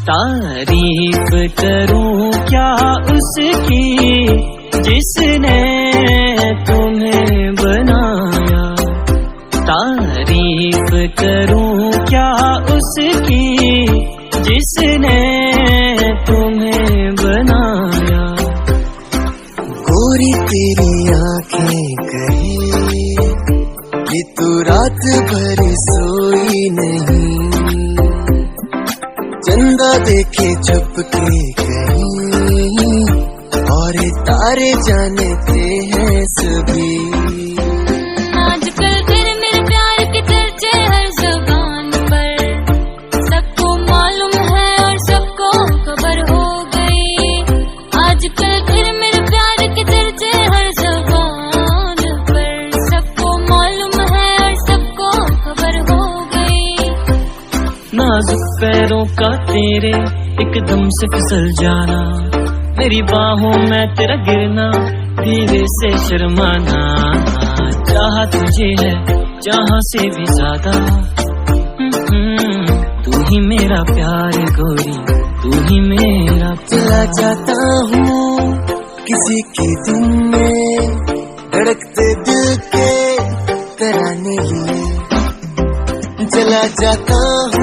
तारीफ करूं क्या उसकी जिसने तुम्हें बनाया। तारीफ करूं क्या उसकी जिसने तुम्हें बनाया। गोरी तेरी आंखें कहे कि तू रात भर सोई नहीं, चंदा देखे छुप के कहीं और तारे जानते हैं सभी। आजकल तेरे मेरे प्यार के चर्चे हर जुबान पर, सबको मालूम है और सबको खबर हो गई। आजकल तेरे मेरे प्यार के चर्चे हर जुबान पर, सबको मालूम है और सबको खबर हो गई। नाजुक पैरों का तेरे एकदम से फिसल जाना, मेरी बाहों में तेरा गिरना, धीरे से शर्माना। चाहा तुझे है जहाँ से भी ज्यादा, तू ही मेरा प्यार गोरी, तू ही मेरा। चला जाता हूँ किसी के दिल में, धड़कते दिल के तराने लिए। चला जाता हूँ